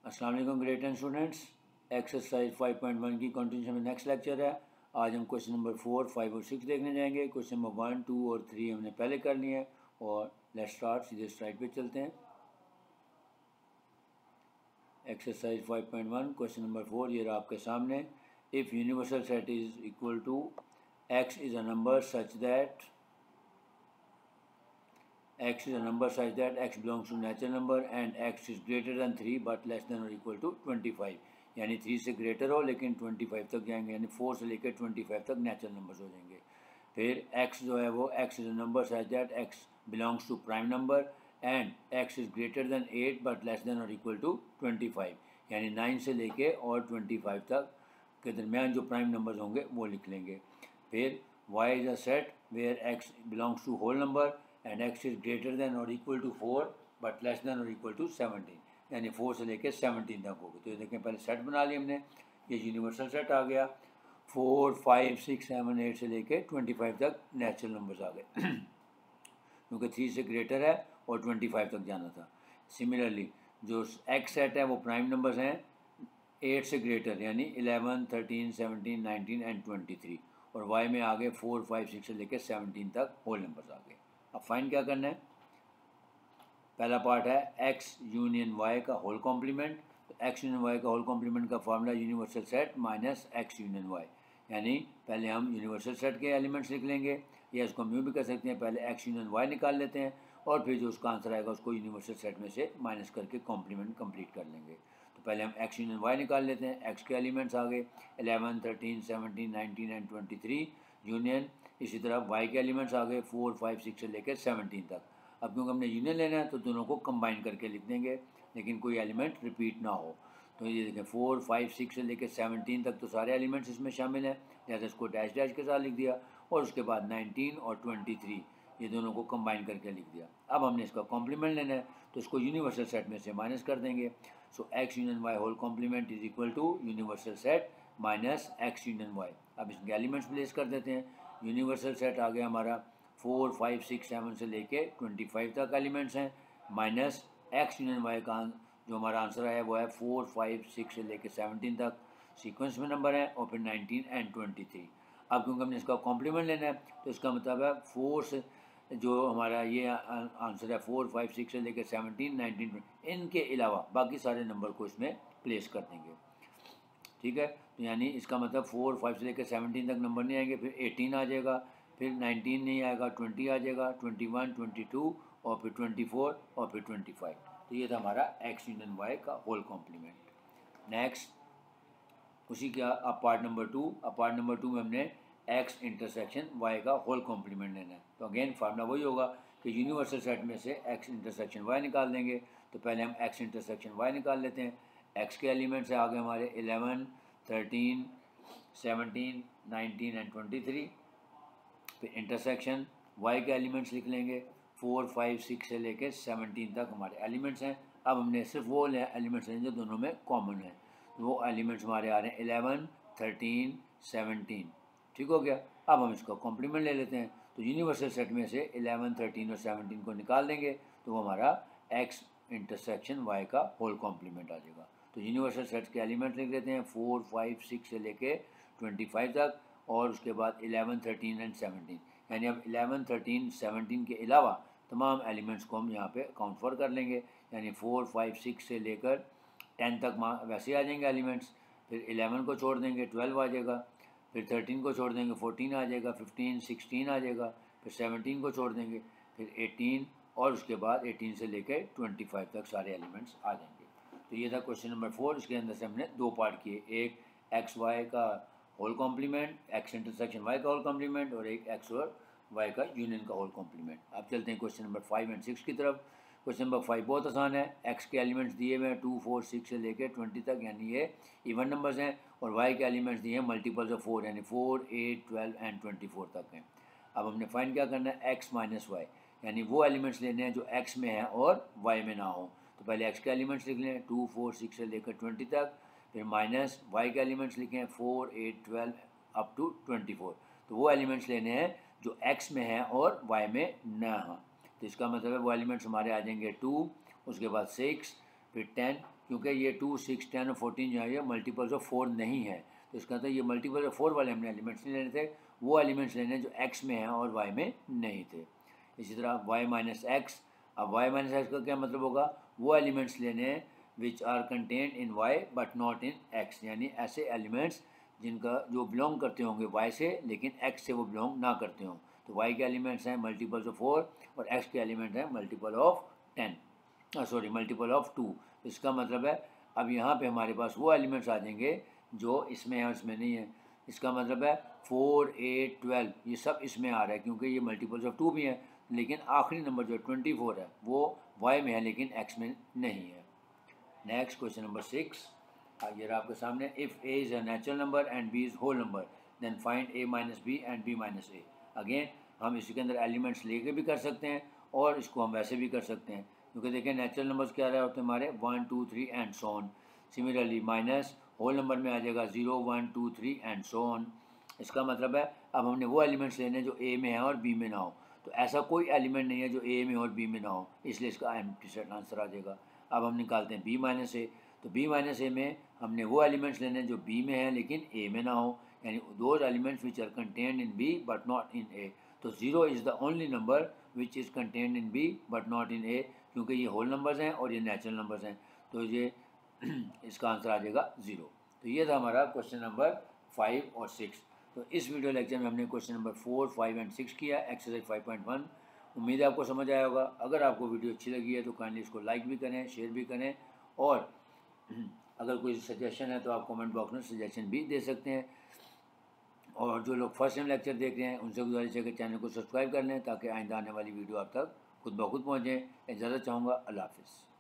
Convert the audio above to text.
अस्सलाम वालेकुम grade 10 students. Exercise 5.1 की कंटिन्यूशन में नेक्स्ट लेक्चर है। आज हम क्वेश्चन नंबर 4, 5 और 6 देखने जाएंगे। क्वेश्चन नंबर 1, 2 और 3 हमने पहले कर लिए हैं और लेट्स स्टार्ट, सीधे स्लाइड पे चलते हैं। एक्सरसाइज 5.1 क्वेश्चन नंबर 4 ये रहा आपके सामने। If universal set is equal to x is a number such that x is a number such that x belongs to natural number and x is greater than 3 but less than or equal to 25, यानी 3 से greater हो लेकिन 25 तक जाएंगे, यानी 4 से लेकर 25 तक नेचुरल नंबर्स हो जाएंगे। फिर x जो है वो x is a number such that x belongs to prime number and x is greater than 8 but less than or equal to 25, यानी 9 से लेके और 25 तक के दरमियान जो प्राइम नंबर्स होंगे वो लिख लेंगे। फिर y is a set where x belongs to whole number and x is greater than or equal to 4 but less than or equal to 17, यानी 4 से लेकर 17 तक होगी। तो ये देखें, पहले सेट बना लिया हमने, ये यूनिवर्सल सेट आ गया। 4, 5, 6, 7, 8 से लेकर 25 तक नेचुरल नंबर्स आ गए क्योंकि 3 से ग्रेटर है और 25 तक जाना था। सिमिलरली जो एक्स सेट है वो प्राइम नंबर्स हैं 8 से ग्रेटर, यानी 11, 13, 17, 19 एंड 23, और वाई में आ गए 4, 5, 6 से लेकर 17 तक होल नंबर्स आ गए। अब फाइन क्या करना है, पहला पार्ट है एक्स यूनियन वाई का होल कॉम्प्लीमेंट। तो एक्स यूनियन वाई का होल कॉम्प्लीमेंट का formula universal set minus x union y, यानी पहले हम यूनिवर्सल सेट के एलिमेंट्स लिख लेंगे, या इसको हम यूँ भी कर सकते हैं, पहले एक्स यूनियन वाई निकाल लेते हैं और फिर जो उसका आंसर आएगा उसको यूनिवर्सल सेट में से माइनस करके कॉम्प्लीमेंट कंप्लीट कर लेंगे। तो पहले हम एक्स यूनियन वाई निकाल लेते हैं। एक्स के एलिमेंट्स आ गए 11, 13, 17, 19 एंड 23 यूनियन, इसी तरह वाई के एलिमेंट्स आ गए 4, 5, 6 से लेकर 17 तक। अब क्योंकि हमने यूनियन लेना है तो दोनों को कंबाइन करके लिख देंगे, लेकिन कोई एलिमेंट रिपीट ना हो। तो ये देखें 4, 5, 6 से लेकर 17 तक तो सारे एलिमेंट्स इसमें शामिल हैं, जैसे इसको डैश डैश के साथ लिख दिया, और उसके बाद 19 और 23 ये दोनों को कंबाइन करके लिख दिया। अब हमने इसका कॉम्प्लीमेंट लेना है तो इसको यूनिवर्सल सेट में से माइनस कर देंगे। So X union Y whole complement is equal to universal set minus x union Y. अब इसके एलिमेंट्स प्लेस कर देते हैं। यूनिवर्सल सेट आ गया हमारा 4, 5, 6, 7 से लेके 25 तक एलिमेंट्स हैं, माइनस एक्स यूनियन वाई का जो हमारा आंसर है वो है 4, 5, 6 से लेके 17 तक सीक्वेंस में नंबर है, और फिर 19 एंड 23। अब क्योंकि हमने इसका कॉम्प्लीमेंट लेना है तो इसका मतलब है 4 से जो हमारा ये आंसर है 4, 5, 6 से लेकर 17, 19, 20, इनके अलावा बाकी सारे नंबर को इसमें प्लेस कर देंगे। ठीक है, तो यानी इसका मतलब 4, 5 से लेकर 17 तक नंबर नहीं आएंगे, फिर 18 आ जाएगा, फिर 19 नहीं आएगा, 20 आ जाएगा, 21, 22 और फिर 24 और फिर 25। तो ये था हमारा एक्स यूनियन वाई का होल कॉम्प्लीमेंट। नेक्स्ट उसी का अब पार्ट नंबर 2। अब पार्ट नंबर 2 में हमने एक्स इंटरसेक्शन वाई का होल कॉम्प्लीमेंट लेना है। तो अगेन फार्मूला वही होगा कि यूनिवर्सल सेट में से एक्स इंटरसेक्शन वाई निकाल देंगे। तो पहले हम एक्स इंटरसेक्शन वाई निकाल लेते हैं। एक्स के एलिमेंट्स आ गए हमारे 11, 13, 17, 19 एंड 23। फिर इंटरसेक्शन वाई के एलिमेंट्स लिख लेंगे 4, 5, 6 से लेकर 17 तक हमारे एलिमेंट्स हैं। अब हमने सिर्फ वो एलिमेंट्स लेंगे जो दोनों में कॉमन है। वो एलिमेंट्स हमारे आ रहे हैं 11, 13, 17। ठीक हो गया। अब हम इसका कॉम्प्लीमेंट ले लेते हैं। तो यूनिवर्सल सेट में से 11, 13 और 17 को निकाल देंगे तो वो हमारा एक्स इंटरसेक्शन वाई का होल कॉम्प्लीमेंट आ जाएगा। तो यूनिवर्सल सेट के एलिमेंट लिख देते हैं 4, 5, 6 से लेके 25 तक, और उसके बाद 11, 13 एंड 17, यानी अब 11, 13, 17 के अलावा तमाम एलिमेंट्स को हम यहाँ पे अकाउंट फॉर कर लेंगे, यानी 4, 5, 6 से लेकर 10 तक वैसे आ जाएंगे एलिमेंट्स। फिर 11 को छोड़ देंगे 12 आ जाएगा, फिर 13 को छोड़ देंगे 14 आ जाएगा, 15, 16 आ जाएगा, फिर 17 को छोड़ देंगे, फिर 18, और उसके बाद 18 से लेकर 25 तक सारे एलिमेंट्स आ जाएंगे। तो ये था क्वेश्चन नंबर 4। इसके अंदर से हमने दो पार्ट किए, एक एक्स वाई का whole complement, x intersection y का होल कॉम्प्लीमेंट, और एक एक्स और वाई का यूनियन का होल कॉम्प्लीमेंट। अब चलते हैं क्वेश्चन नंबर 5 एंड 6 की तरफ। क्वेश्चन नंबर 5 बहुत आसान है। एक्स के एलिमेंट्स दिए हुए हैं 2, 4, 6 से लेकर 20 तक, यानी ये इवन नंबर्स हैं, और वाई के एलिमेंट्स दिए हैं मल्टीपल्स ऑफ 4, यानी 4, 8, 12 एंड 24 तक हैं। अब हमने फाइंड क्या करना है, एक्स माइनस वाई, यानी वो एलिमेंट्स लेने हैं जो एक्स में है और वाई में ना हो। तो पहले एक्स के एलिमेंट्स लिख लें 2, 4, 6 से लेकर 20 तक, फिर माइनस वाई के एलिमेंट्स लिखें 4, 8, 12 अप टू 24। तो वो एलिमेंट्स लेने हैं जो एक्स में है और वाई में ना हो। तो इसका मतलब है वो एलिमेंट्स हमारे आ जाएंगे 2, उसके बाद 6, फिर 10 क्योंकि ये 2, 6, 10 और 14 जो है ये मल्टीपल्स ऑफ 4 नहीं है, तो इसका मतलब ये मल्टीपल ऑफ 4 वाले हमने एलिमेंट्स नहीं लेने थे, वो एलिमेंट्स लेने जो x में हैं और y में नहीं थे। इसी तरह y माइनस एक्स, अब y माइनस एक्स का क्या मतलब होगा, वो एलिमेंट्स लेने हैं which are content in y but not in x, यानी ऐसे एलिमेंट्स जिनका जो बिलोंग करते होंगे y से लेकिन x से वो बिलोंग ना करते हों। तो y के एलिमेंट्स हैं मल्टीपल्स ऑफ 4 और x के एलिमेंट हैं मल्टीपल ऑफ 10, मल्टीपल ऑफ 2। इसका मतलब है अब यहाँ पे हमारे पास वो एलिमेंट्स आ जाएंगे जो इसमें है और इसमें नहीं है। इसका मतलब है 4, 8, 12 ये सब इसमें आ रहा है क्योंकि ये मल्टीपल्स ऑफ 2 भी हैं, लेकिन आखिरी नंबर जो 24 है वो y में है लेकिन x में नहीं है। नेक्स्ट क्वेश्चन नंबर 6 ये रहा आपके सामने, if a is a natural number and b is whole number then find a minus B and b minus a। Again हम इसके अंदर एलिमेंट्स लेके भी कर सकते हैं और इसको हम वैसे भी कर सकते हैं, क्योंकि देखिए नेचुरल नंबर्स क्या रहे होते हैं हमारे 1, 2, 3 and so on. Similarly minus whole number में आ जाएगा 0, 1, 2, 3 एंड सो ऑन। इसका मतलब है अब हमने वो एलिमेंट्स लेने जो a में है और b में ना हो, तो ऐसा कोई एलिमेंट नहीं है जो a में और b में ना हो, इसलिए इसका एम्प्टी सेट आंसर आ जाएगा। अब हम निकालते हैं b माइनस ए, तो b माइनस ए में हमने वो एलिमेंट्स लेने जो b में है लेकिन a में ना हो, यानी those elements which are contained in b but not in a। तो 0 is the only number which is contained in b but not in a, क्योंकि ये होल नंबर्स हैं और ये नेचुरल नंबर्स हैं, तो ये इसका आंसर आ जाएगा 0। तो ये था हमारा क्वेश्चन नंबर 5 और 6। तो इस वीडियो लेक्चर में हमने क्वेश्चन नंबर 4, 5 एंड 6 किया, एक्सरसाइज 5.1। उम्मीद है आपको समझ आया होगा। अगर आपको वीडियो अच्छी लगी है तो काइंडली इसको लाइक भी करें, शेयर भी करें, और अगर कोई सजेशन है तो आप कमेंट बॉक्स में सजेशन भी दे सकते हैं। और जो लोग फर्स्ट टाइम लेक्चर देख रहे हैं उनसे गुजारिश है कि चैनल को सब्सक्राइब कर लें ताकि आइंदा आने वाली वीडियो आप तक खुद ब खुद पहुँचें। इजाज़त चाहूँगा। अल्लाह हाफ़िज़।